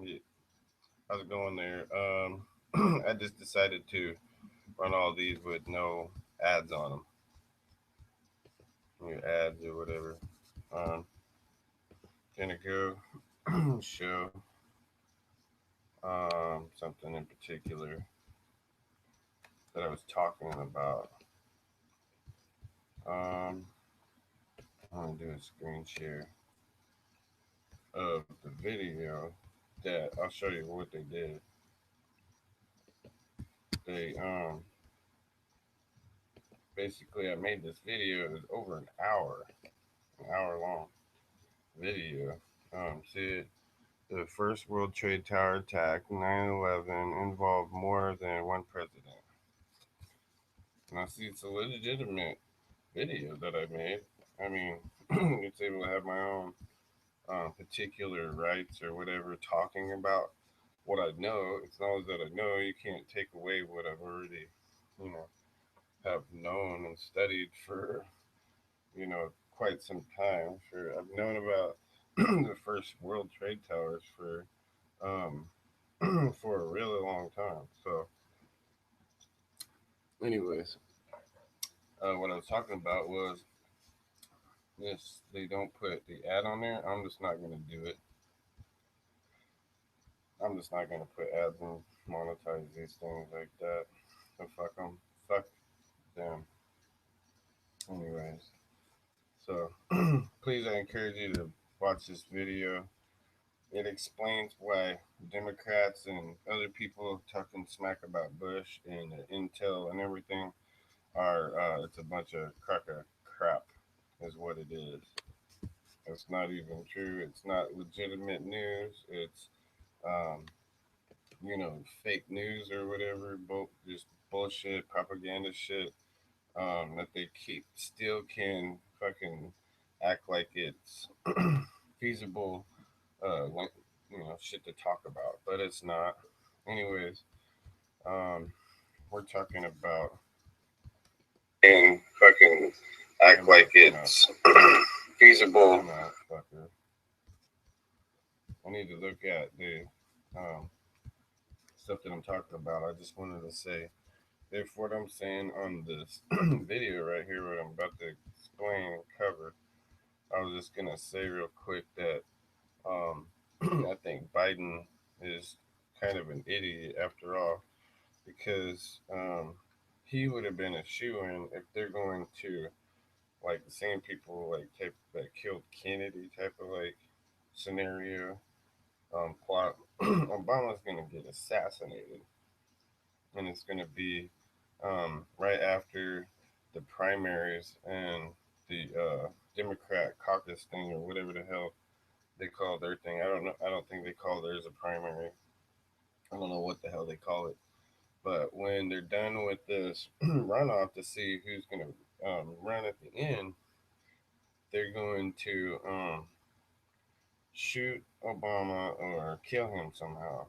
Yeah, how's it going there? I just decided to run all these with no ads on them, new ads or whatever. Um, gonna go show something in particular that I was talking about. Um, I'm gonna do a screen share of the video that I'll show you what they did. They basically I made this video. It was over an hour long video. See it? The first World Trade Tower attack, 9/11, involved more than one president. And I see it's a legitimate video that I made. I mean, it's able to have my own particular rights or whatever talking about what I know. As long as that I know, you can't take away what I've already, you know, have known and studied for, quite some time. For I've known about the first World Trade Towers um, for a really long time. So, anyways, what I was talking about was this: they don't put the ad on there. I'm just not gonna do it. I'm just not gonna put ads and monetize these things like that. So fuck them. Fuck them. Anyways, so please, I encourage you to watch this video. It explains why Democrats and other people talking smack about Bush and the intel and everything are it's a bunch of crock of crap, is what it is. It's not even true. It's not legitimate news. It's um, fake news or whatever. Just bullshit propaganda shit that they keep still can fucking act like it's feasible, like shit to talk about, but it's not. Anyways, um, we're talking about and fucking act like it's feasible. Fucker. I need to look at the um, stuff that I'm talking about. I just wanted to say, if what I'm saying on this video right here, what I'm about to explain and cover, I was just gonna say real quick that um, I think Biden is kind of an idiot after all, because he would have been a shoe in if they're going to like the same people like type that killed Kennedy type of like scenario plot. Obama's gonna get assassinated, and it's gonna be right after the primaries and the Democrat caucus thing or whatever the hell they call their thing. I don't know. I don't think they call theirs a primary. I don't know what the hell they call it. But when they're done with this runoff to see who's going to run at the end, they're going to shoot Obama or kill him somehow.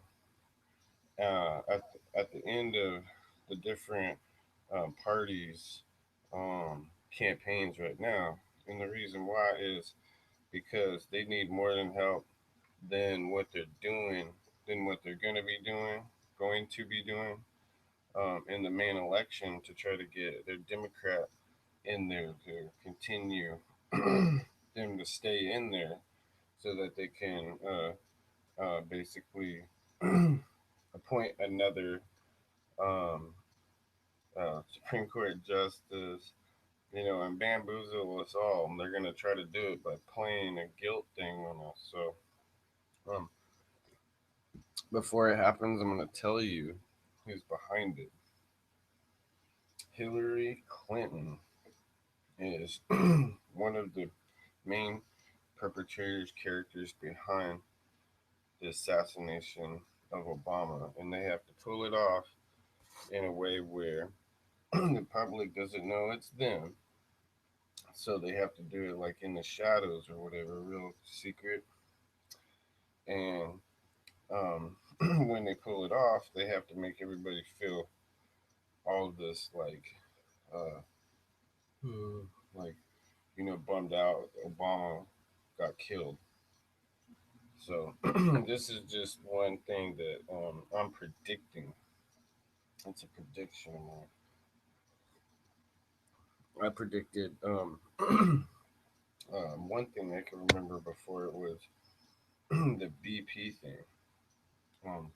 At the end of the different parties' campaigns right now. And the reason why is because they need more than help than what they're doing, than what they're going to be doing in the main election to try to get their Democrat in there to continue them to stay in there so that they can basically appoint another um, Supreme Court justice, and bamboozle us all. And they're going to try to do it by playing a guilt thing on us. So um, before it happens, I'm going to tell you who's behind it. Hillary Clinton is one of the main perpetrators, characters behind the assassination of Obama, and they have to pull it off in a way where the public doesn't know it's them. So they have to do it like in the shadows or whatever, real secret. And when they pull it off, they have to make everybody feel all this uh, like bummed out. Obama got killed. So this is just one thing that I'm predicting. It's a prediction. I predicted one thing I can remember before it was the BP thing. Um,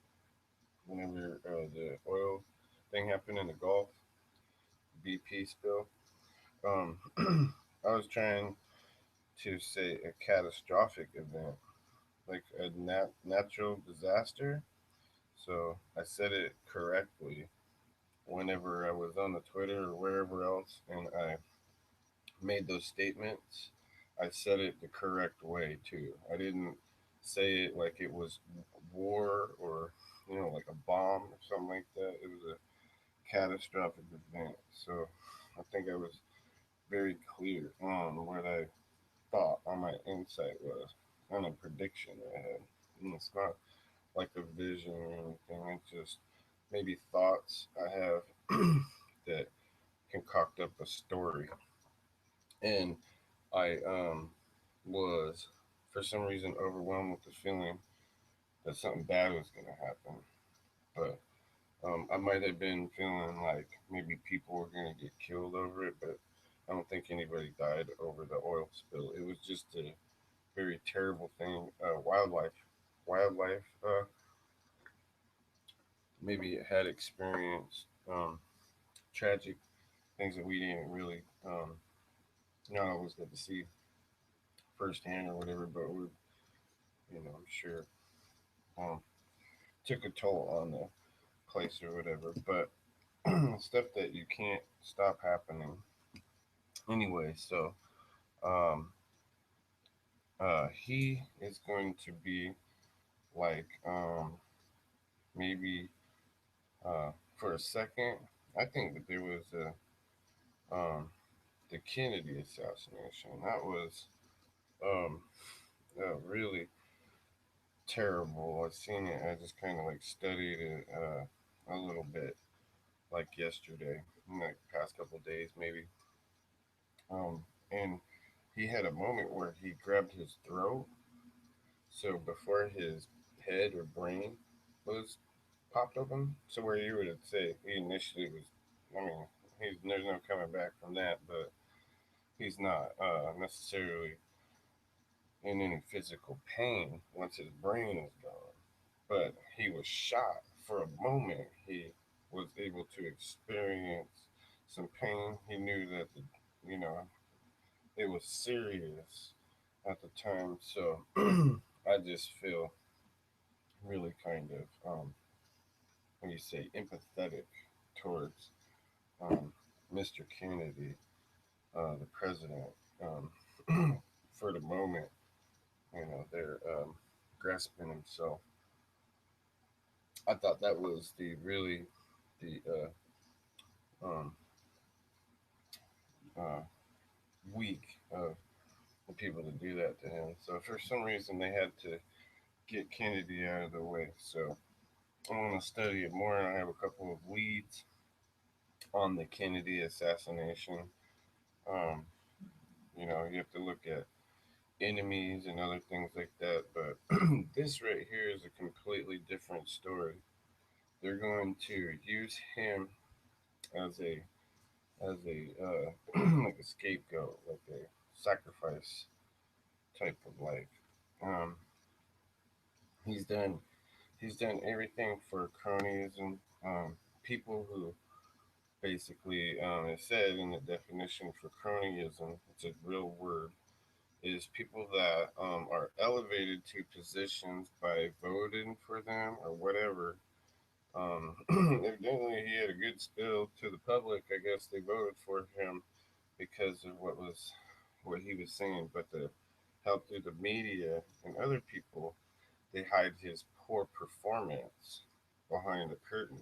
Whenever the oil thing happened in the Gulf, BP spill. Um, I was trying to say a catastrophic event, like a natural disaster. So I said it correctly whenever I was on the Twitter or wherever else, and I made those statements. I said it the correct way too. I didn't say it like it was war or like a bomb or something like that. It was a catastrophic event. So I think I was very clear on what I thought on my insight was on a prediction I had. And it's not like a vision or anything. It's just maybe thoughts I have that concoct up a story. And I was for some reason overwhelmed with the feeling that something bad was gonna happen. But I might have been feeling like maybe people were gonna get killed over it, but I don't think anybody died over the oil spill. It was just a very terrible thing. Wildlife, maybe it had experienced tragic things that we didn't really not always get to see firsthand or whatever, but we, I'm sure um, took a toll on the place or whatever. But stuff that you can't stop happening anyway. So um, he is going to be like maybe for a second. I think that there was the Kennedy assassination. That was um, really terrible. I've seen it. I just kind of like studied it a little bit, like yesterday, in like past couple of days maybe. And he had a moment where he grabbed his throat. So before his head or brain was popped open, so where you would say he initially was, I mean, there's no coming back from that, but he's not necessarily in any physical pain once his brain is gone. But he was shot for a moment. He was able to experience some pain. He knew that you know it was serious at the time. So I just feel really kind of when you say empathetic towards um, Mr. Kennedy, the president, for the moment. They're grasping himself. I thought that was the um, uh, weak of the people to do that to him. So for some reason they had to get Kennedy out of the way. So I want to study it more, and I have a couple of leads on the Kennedy assassination. Um, you have to look at enemies and other things like that, but this right here is a completely different story. They're going to use him as a like a scapegoat, like a sacrifice type of like. Um, he's done he's done everything for cronyism. People who basically it said in the definition for cronyism, it's a real word, is people that are elevated to positions by voting for them or whatever. Evidently, he had a good spill to the public. I guess they voted for him because of what he was saying, but the help through the media and other people, they hide his poor performance behind the curtain,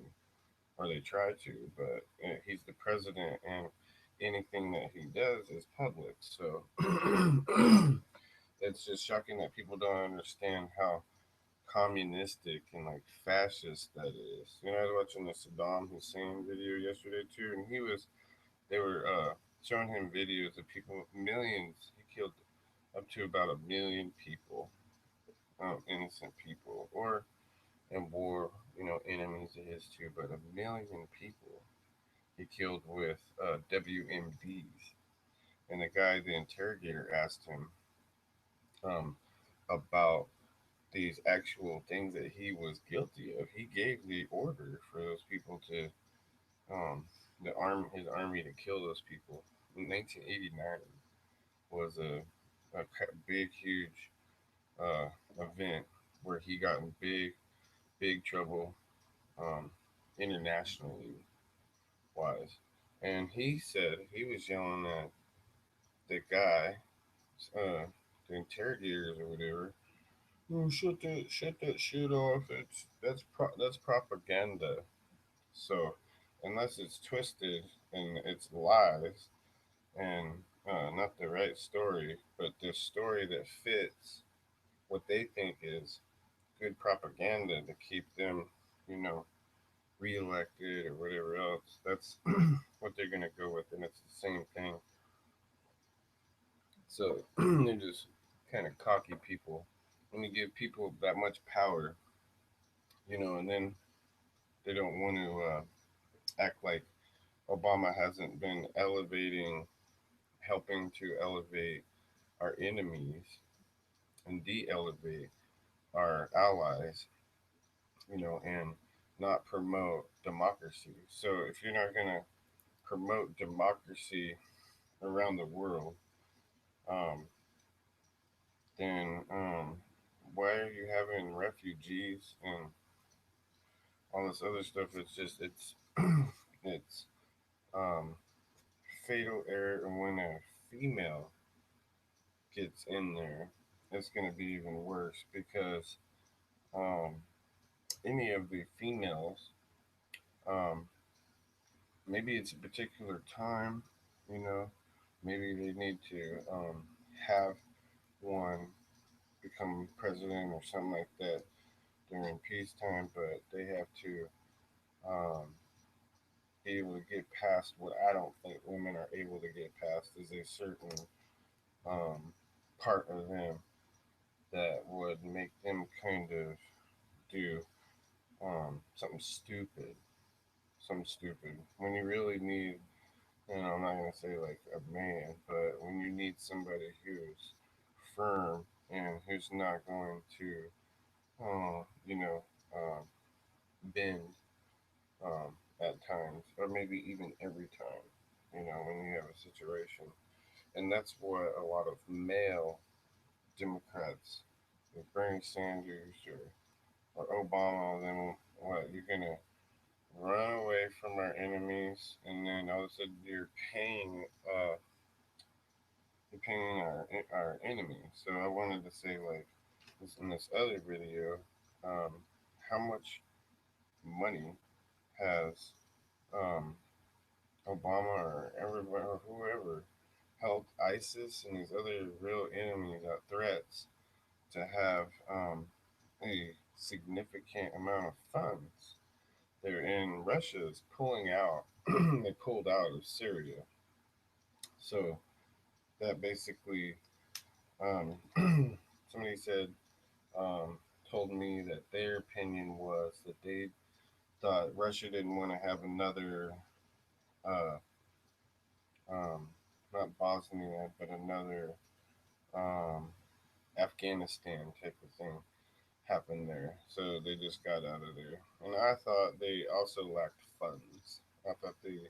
or they try to. But he's the president, and anything that he does is public. So it's just shocking that people don't understand how communistic and like fascist that is. I was watching the Saddam Hussein video yesterday too, and they were showing him videos of people, millions. He killed up to about 1 million people innocent people, or in war, enemies of his too, but 1 million people he killed with WMDs. And the interrogator, asked him um, about these actual things that he was guilty of. He gave the order for those people to, um, his army to kill those people. In 1989 was a big, huge uh, event where he got in big trouble, um, internationally wise. And he said he was yelling at the guy, uh, the interrogators or whatever. Oh, shut that shit off. That's propaganda. So, unless it's twisted and it's lies and not the right story, but the story that fits what they think is good propaganda to keep them, you know, reelected or whatever else. That's what they're gonna go with, and it's the same thing. So they're just kind of cocky people. When you give people that much power, and then they don't want to act like Obama hasn't been helping to elevate our enemies and de-elevate our allies, and not promote democracy. So if you're not gonna promote democracy around the world, um, then why are you having refugees and all this other stuff? It's it's um, fatal error, and when a female gets in there, it's going to be even worse because um, any of the females, um, maybe it's a particular time, you know, maybe they need to have one become president or something like that during peacetime, but they have to um, be able to get past what I don't think women are able to get past is a certain um, part of them that would make them kind of do something stupid. When you really need, I'm not gonna say like a man, but when you need somebody who's firm and who's not going to, uh, you know, um, bend at times, or maybe even every time, when you have a situation. And that's what a lot of male Democrats, like Bernie Sanders or Obama, then what? You're gonna run away from our enemies, and then all of a sudden you're paying our enemies. So I wanted to say like this in this other video, um, how much money has um, Obama or everybody or whoever helped ISIS and these other real enemies, threats to have a significant amount of funds. They're in Russia's pulling out. They pulled out of Syria, so that basically um, somebody said told me that their opinion was that they thought Russia didn't want to have another uh, um, not Bosnia but another um, Afghanistan type of thing happened there. So they just got out of there. And I thought they also lacked funds. I thought they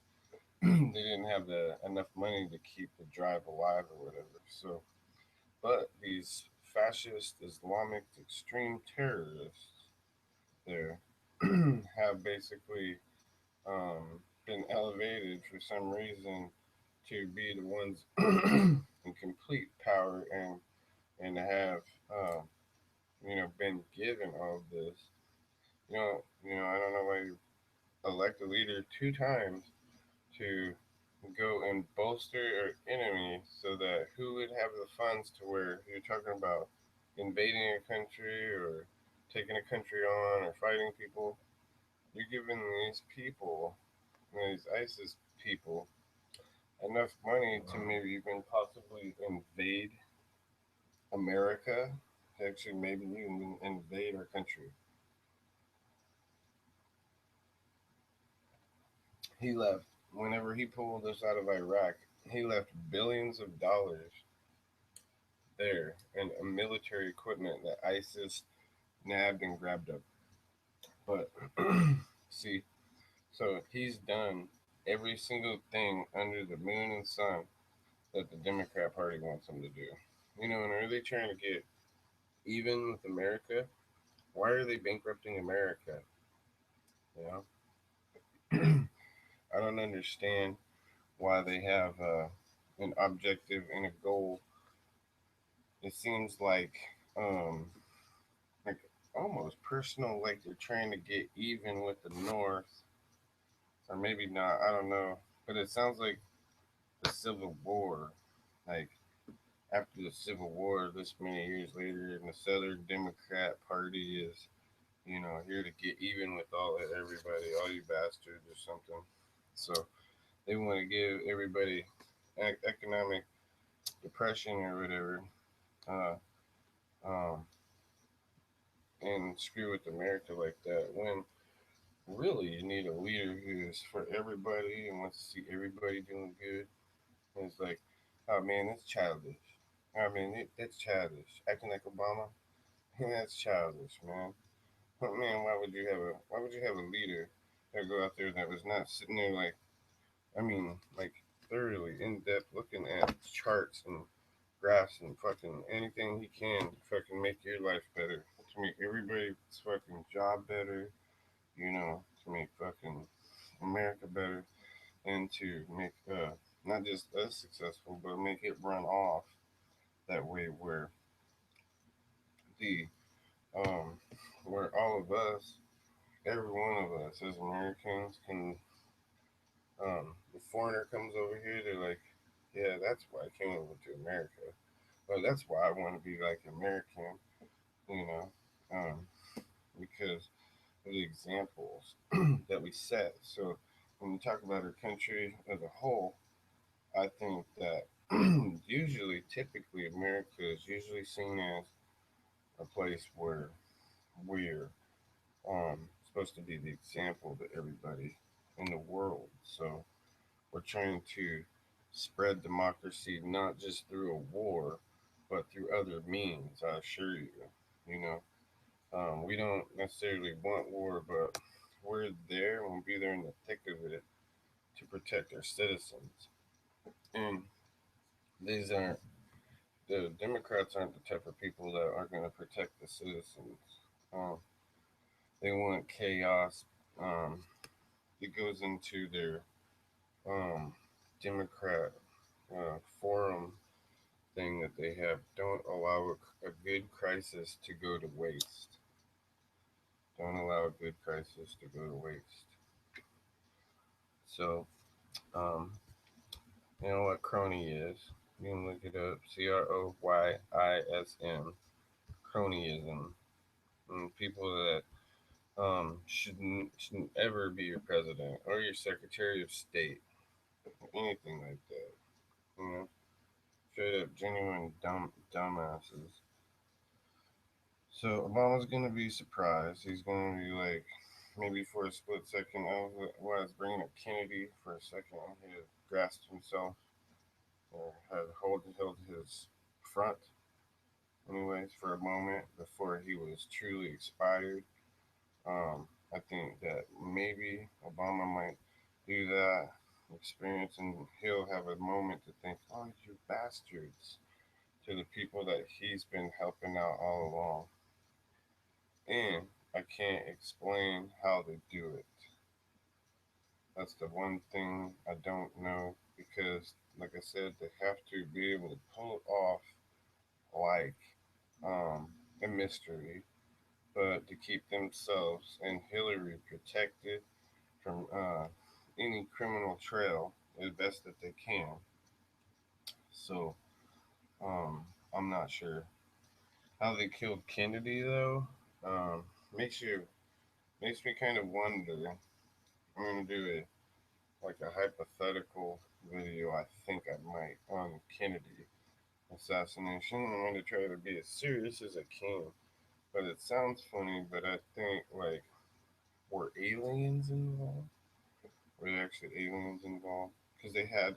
didn't have the enough money to keep the drive alive or whatever. So, but these fascist Islamic extreme terrorists there have basically been elevated for some reason to be the ones in complete power and to have been given all of this. I don't know why you elect a leader 2 times to go and bolster our enemy so that who would have the funds to where you're talking about invading a country or taking a country on or fighting people. You're giving these people, these ISIS people, enough money to maybe even possibly invade America. to actually maybe even invade our country. He left, whenever he pulled us out of Iraq, he left billions of dollars there and military equipment that ISIS nabbed and grabbed up. But see, so he's done every single thing under the moon and sun that the Democrat Party wants him to do. You know, and are they trying to get even with America? Why are they bankrupting America? You know, I don't understand why they have an objective and a goal. It seems like almost personal, like they're trying to get even with the North, or maybe not. I don't know, but it sounds like the Civil War. Like after the Civil War, this many years later, and the Southern Democrat Party is, you know, here to get even with everybody, all you bastards or something. So they want to give everybody economic depression or whatever, uh, um, and screw with America like that. When really you need a leader who is for everybody and wants to see everybody doing good. And it's like, oh man, that's childish. I mean, that's childish. Acting like Obama, that's childish, man. But man, why would you have a leader that go out there that was not sitting there like, I mean, like thoroughly in depth looking at charts and graphs and fucking anything he can to fucking make your life better, to make everybody's fucking job better, you know, to make fucking America better, and to make not just us successful, but make it run off that way the um where all of us, every one of us as Americans can the foreigner comes over here, they're like, yeah, that's why I came over to America. Well, that's why I want to be like American, you know, um, because of the examples that we set. So when you talk about our country as a whole, I think that usually, typically, America is usually seen as a place where we're supposed to be the example to everybody in the world. So we're trying to spread democracy not just through a war, but through other means. I assure you. You know, we don't necessarily want war, but we're there and we'll be there in the thick of it to protect our citizens. And these aren't the Democrats aren't the type of people that are going to protect the citizens. Um, they want chaos. Um, it goes into their um, Democrat forum thing that they have. Don't allow a good crisis to go to waste. Don't allow a good crisis to go to waste. So, um, you know what crony is? You can look it up. Croyism. Cronyism. And people that shouldn't ever be your president or your secretary of state, anything like that. You know, straight up genuine dumbasses. So Obama's gonna be surprised. He's gonna be like, maybe for a split second, I was bringing up Kennedy for a second. He had grasped himself or had held his front, anyways, for a moment before he was truly expired. I think that maybe Obama might do that experience and he'll have a moment to think, oh, you bastards, to the people that he's been helping out all along. And I can't explain how they do it. That's the one thing I don't know because, like I said, they have to be able to pull it off like a mystery, but to keep themselves and Hillary protected from any criminal trail as best that they can. So um, I'm not sure how they killed Kennedy though. Um, makes you makes me kind of wonder. I'm gonna do a hypothetical video. I think I might on Kennedy. assassination. I'm going to try to be as serious as I can. But it sounds funny, but I think, like, were aliens involved? Were there actually aliens involved? Because they had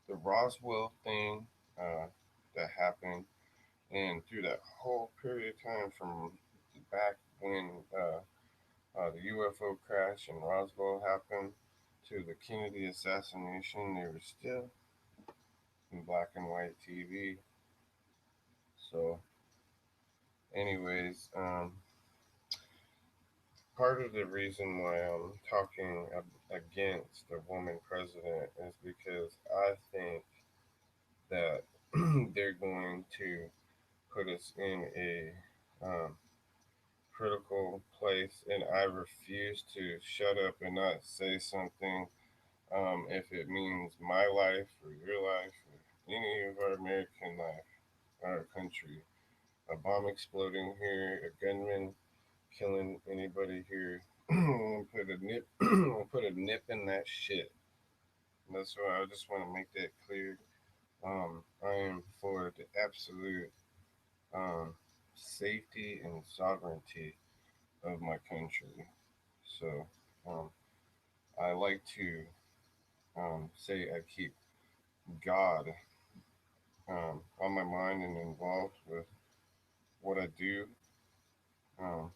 the Roswell thing that happened, and through that whole period of time from back when the UFO crash in Roswell happened to the Kennedy assassination, they were still in black and white TV. So, anyways, part of the reason why I'm talking against a woman president is because I think that they're going to put us in a critical place, and I refuse to shut up and not say something if it means my life or your life or any of our American life, our country. A bomb exploding here, a gunman killing anybody here. Put a nip, put a nip in that shit. That's why I just want to make that clear. I am for the absolute um, safety and sovereignty of my country. So um, I like to say I keep God on my mind and involved with what I do, um,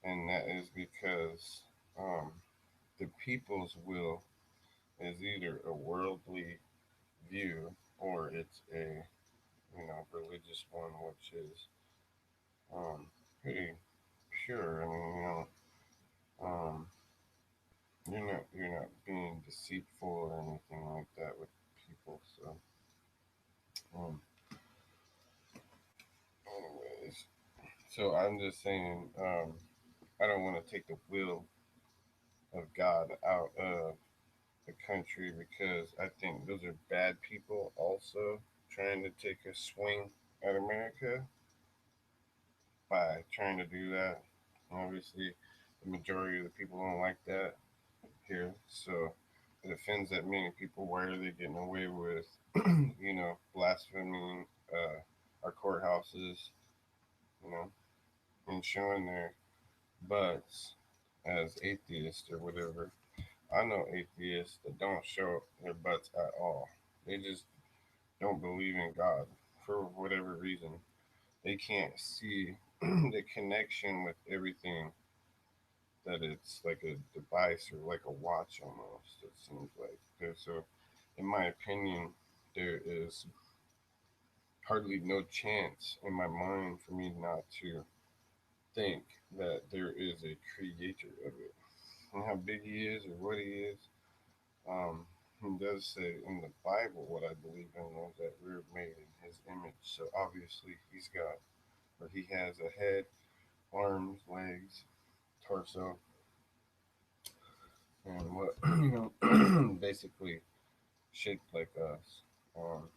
and that is because um, the people's will is either a worldly view or it's a religious one, which is pretty pure. I mean, um, you're not being deceitful or anything like that with people. So, um, anyways, so I'm just saying, I don't want to take the will of God out of the country because I think those are bad people also trying to take a swing at America by trying to do that. Obviously, the majority of the people don't like that here, so it offends that many people. Why are they getting away with, blaspheming our courthouses, you know, and showing their butts as atheists or whatever? I know atheists that don't show their butts at all. They just don't believe in God for whatever reason. They can't see the connection with everything, that it's like a device or like a watch almost, it seems like. So, in my opinion, there is hardly no chance in my mind for me not to think that there is a creator of it. And how big he is or what he is, um, he does say in the Bible what I believe in is that we're made in his image. So obviously he's got, or he has a head, arms, legs, torso, and what, basically shaped like us. Um,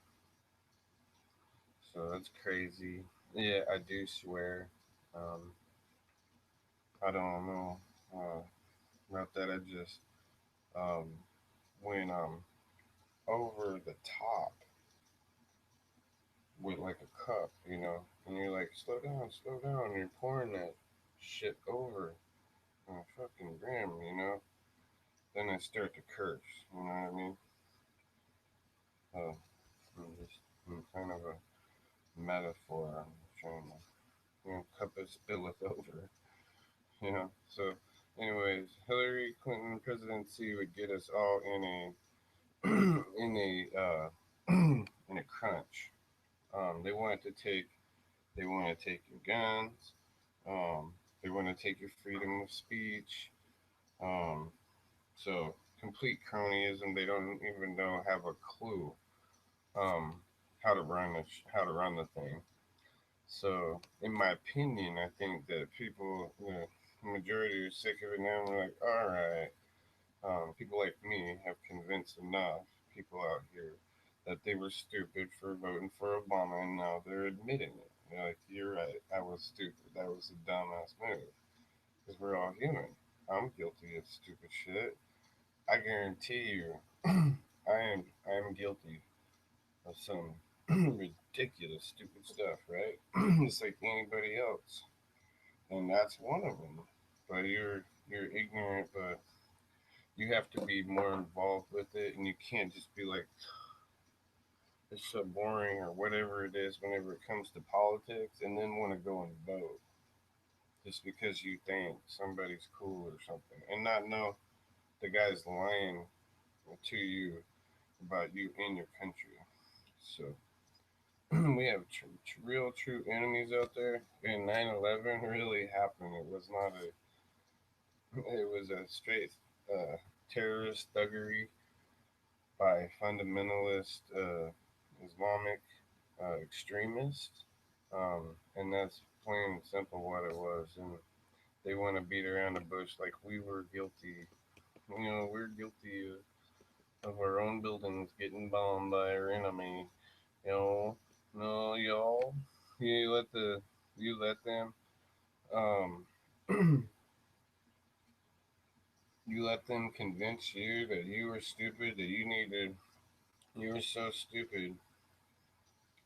so that's crazy. Yeah, I do swear. Um, I don't know about that. I just went over the top with like a cup, and you're like, slow down. You're pouring that shit over on a fucking brim, Then I start to curse, you know what I mean? Uh, I'm kind of a metaphor. I'm trying to, cup it spilleth over, So, anyways, Hillary Clinton presidency would get us all in a in in a crunch. They want to take your guns. Um, they want to take your freedom of speech. Um, so complete cronyism. They don't even have a clue how to run the thing. So, in my opinion, I think that people, the majority are sick of it now. We're like, all right, people like me have convinced enough people out here that they were stupid for voting for Obama, and now they're admitting it. They're like, you're right, I was stupid. That was a dumbass move. Because we're all human. I'm guilty of stupid shit. I guarantee you, I am guilty of some ridiculous, stupid stuff, right? Just like anybody else, and that's one of them. But you're ignorant, but you have to be more involved with it, and you can't just be like, it's so boring or whatever it is whenever it comes to politics, and then want to go and vote just because you think somebody's cool or something, and not know the guy's lying to you about you in your country. So we have real true enemies out there, and 9/11 really happened. It was not a, it was a straight terrorist thuggery by fundamentalist Islamic extremists, and that's plain and simple what it was. And they want to beat around the bush like we were guilty. You know, we're guilty of our own buildings getting bombed by our enemy. You know, no, y'all, you let the you let them um, you let them convince you that you were stupid, that you were so stupid,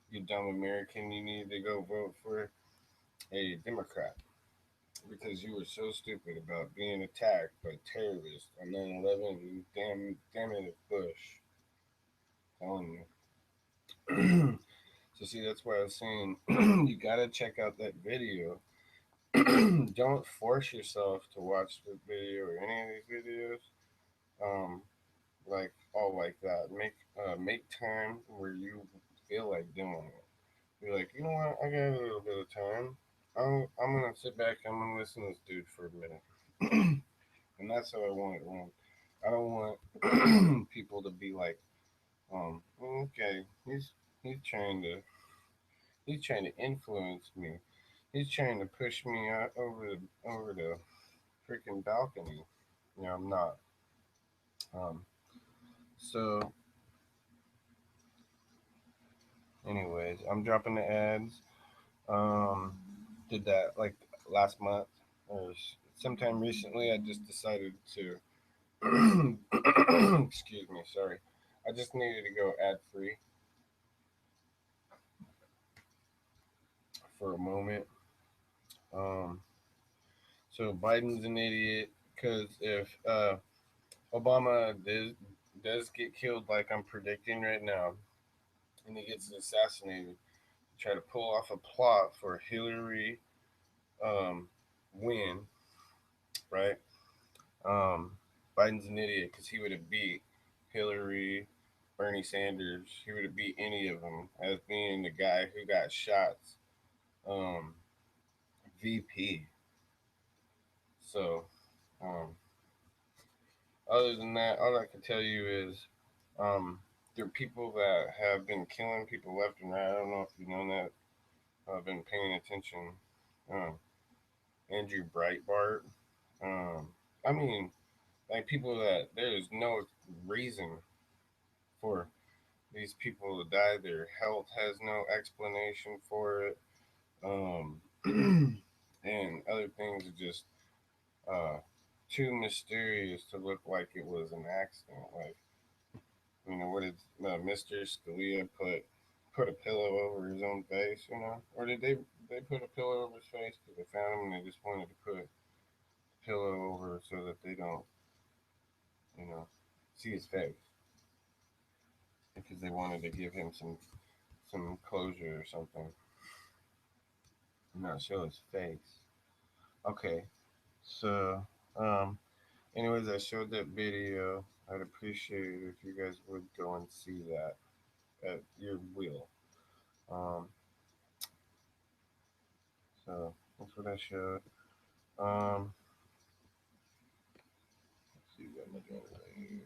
you dumb American, you needed to go vote for a Democrat because you were so stupid about being attacked by terrorists on 9/11. You damn it, Bush, telling you. So see, that's why I was saying you gotta check out that video. Don't force yourself to watch the video or any of these videos. Um, like all like that. Make time where you feel like doing it. You're like, you know what? I got a little bit of time. I'm gonna sit back. I'm gonna listen to this dude for a minute, and that's how I want it. I don't want people to be like, okay, he's trying to he's trying to influence me. He's trying to push me out over the freaking balcony. You know, I'm not. Um, so, anyways, I'm dropping the ads. Um, did that like last month or sometime recently. I just decided to. Excuse me, sorry. I just needed to go ad free for a moment. Um, so Biden's an idiot because if Obama does get killed like I'm predicting right now, and he gets assassinated, try to pull off a plot for Hillary um, win, right? Um, Biden's an idiot because he would have beat Hillary, Bernie Sanders. He would have beat any of them as being the guy who got shots um, VP. So, um, other than that, all I can tell you is there are people that have been killing people left and right. I don't know if you know that. I've been paying attention. Um, Andrew Breitbart. Um, I mean, like people that there is no reason for these people to die. Their health has no explanation for it. Um, and other things are just uh, too mysterious to look like it was an accident. Like, you know, what did Mr. Scalia put a pillow over his own face? You know, or did they put a pillow over his face because they found him and they just wanted to put a pillow over so that they don't, you know, see his face because they wanted to give him some closure or something, not show his face. Okay, so anyways, I showed that video. I'd appreciate it if you guys would go and see that at your will. Um, so that's what I showed. Let's see what I'm doing right here.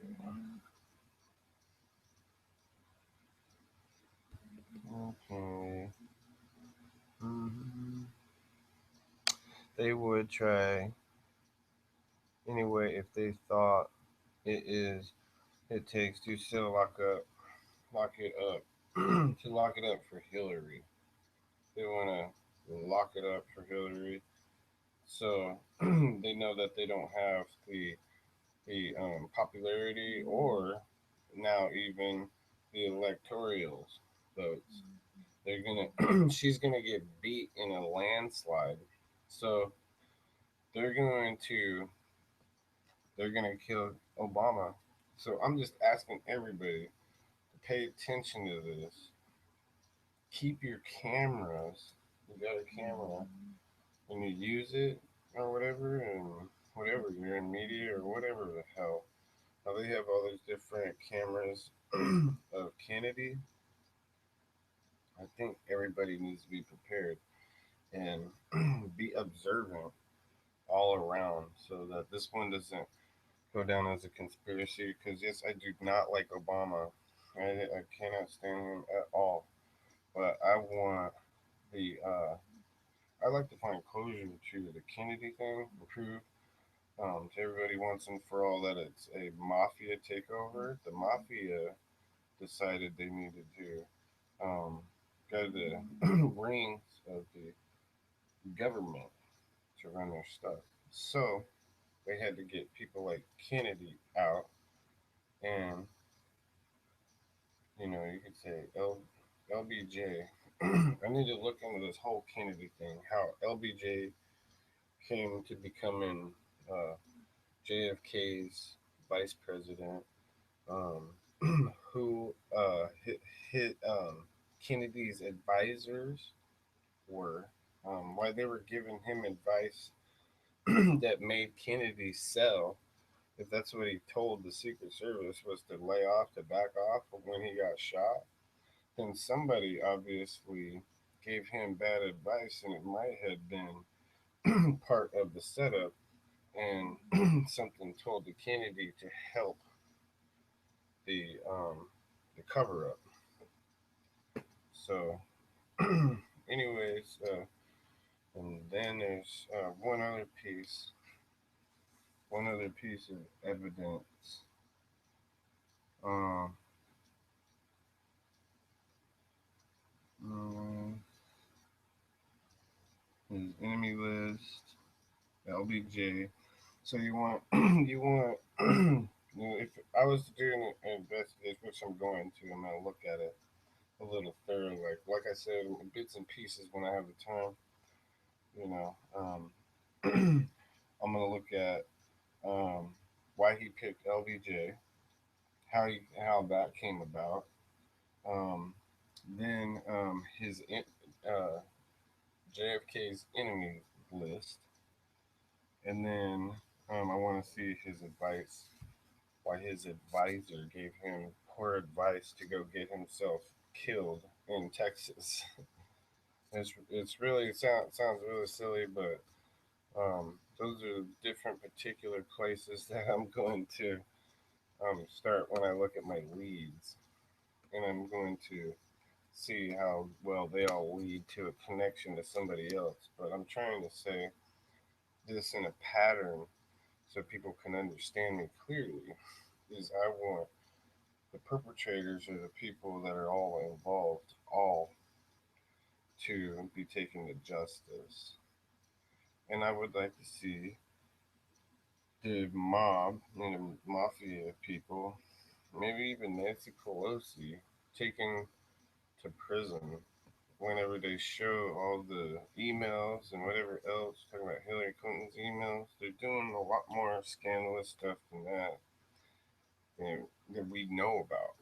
Okay. hmm They would try anyway if they thought it is it takes to still lock it up, to lock it up for Hillary. They want to lock it up for Hillary, so they know that they don't have the popularity or now even the electoral votes They're gonna she's gonna get beat in a landslide. So they're going to they're gonna kill Obama. So I'm just asking everybody to pay attention to this. Keep your cameras. You got a camera and you use it or whatever, and whatever you're in media or whatever the hell. How they have all those different cameras of Kennedy. I think everybody needs to be prepared and be observant all around so that this one doesn't go down as a conspiracy. Because yes, I do not like Obama. I cannot stand him at all. But I want the I like to find closure to the Kennedy thing and prove to everybody once and for all that it's a mafia takeover. The mafia decided they needed to go to the rings of the government to run their stuff. So they had to get people like Kennedy out, and you could say LBJ. I need to look into this whole Kennedy thing. How LBJ came to becoming uh, JFK's vice president. Um, who hit Kennedy's advisors were. Why they were giving him advice that made Kennedy sell. If that's what he told the Secret Service was to lay off, to back off when he got shot, then somebody obviously gave him bad advice, and it might have been part of the setup and something told to Kennedy to help the um, the cover up. So, anyways, and then there's one other piece of evidence. Um, um, his enemy list, LBJ. So you want if I was to do an investigation, which I'm going to, I'm gonna look at it a little thoroughly. Like I said, in bits and pieces when I have the time. You know, I'm gonna look at why he picked LBJ, how that came about. Um, then his JFK's enemy list, and then I want to see his advice. Why his advisor gave him poor advice to go get himself killed in Texas. It's really sounds really silly, but those are different particular places that I'm going to start when I look at my leads, and I'm going to see how well they all lead to a connection to somebody else. But I'm trying to say this in a pattern so people can understand me clearly. Is I want the perpetrators or the people that are all involved, all to be taken to justice. And I would like to see the mob and the mafia people, maybe even Nancy Pelosi, taken to prison whenever they show all the emails and whatever else, talking about Hillary Clinton's emails. They're doing a lot more scandalous stuff than that that we know about.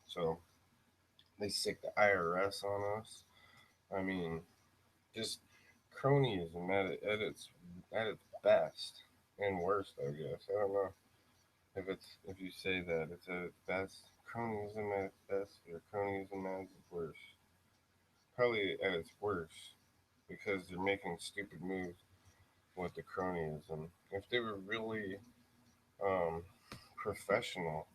So they sick the IRS on us. I mean, just cronyism at its best and worst, I guess. I don't know if you say that it's at its best. Cronyism at its best or cronyism at its worst. Probably at its worst because they're making stupid moves with the cronyism. If they were really um, professional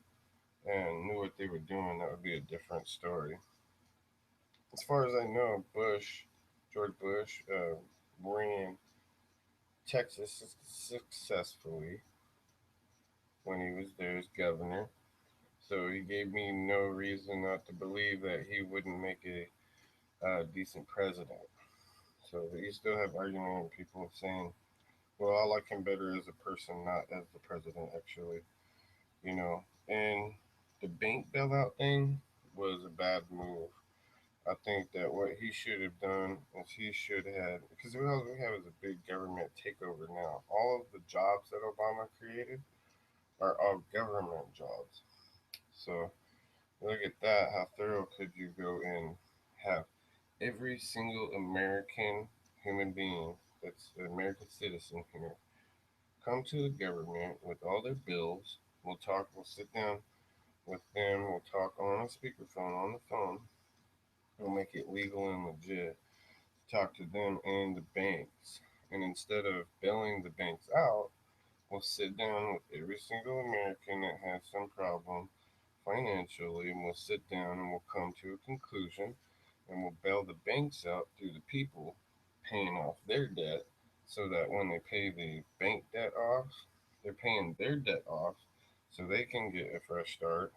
and knew what they were doing, that would be a different story. As far as I know, George Bush, ran Texas successfully when he was there as governor. So he gave me no reason not to believe that he wouldn't make a decent president. So you still have arguing people saying, well, I like him better as a person, not as the president, actually. And the bank bailout thing was a bad move. I think that what he should have done is he should have, because what we have is a big government takeover now. All of the jobs that Obama created are all government jobs. So look at that. How thorough could you go and have every single American human being that's an American citizen here come to the government with all their bills. We'll talk, we'll sit down with them, we'll talk on a speakerphone on the phone. We'll make it legal and legit. Talk to them and the banks. And instead of bailing the banks out, we'll sit down with every single American that has some problem financially, and we'll sit down and we'll come to a conclusion, and we'll bail the banks out through the people paying off their debt, so that when they pay the bank debt off, they're paying their debt off so they can get a fresh start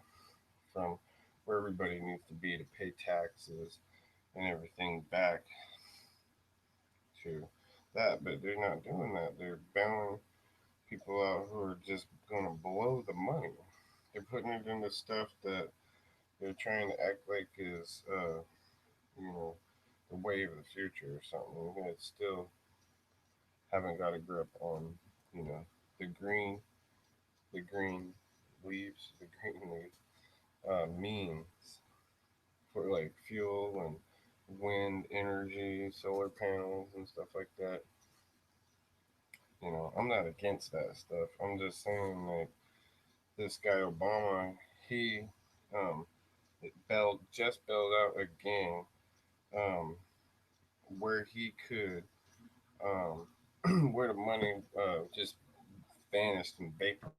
from where everybody needs to be to pay taxes and everything back to that. But they're not doing that. They're bailing people out who are just going to blow the money. They're putting it into stuff that they're trying to act like is, you know, the wave of the future or something. And it's still haven't got a grip on, you know, the green, the green leaves, the green leaves, means for like fuel and wind energy, solar panels and stuff like that. I'm not against that stuff. I'm just saying, like, this guy Obama, he um, just bailed out again, um, where he could, where the money just vanished and vaporized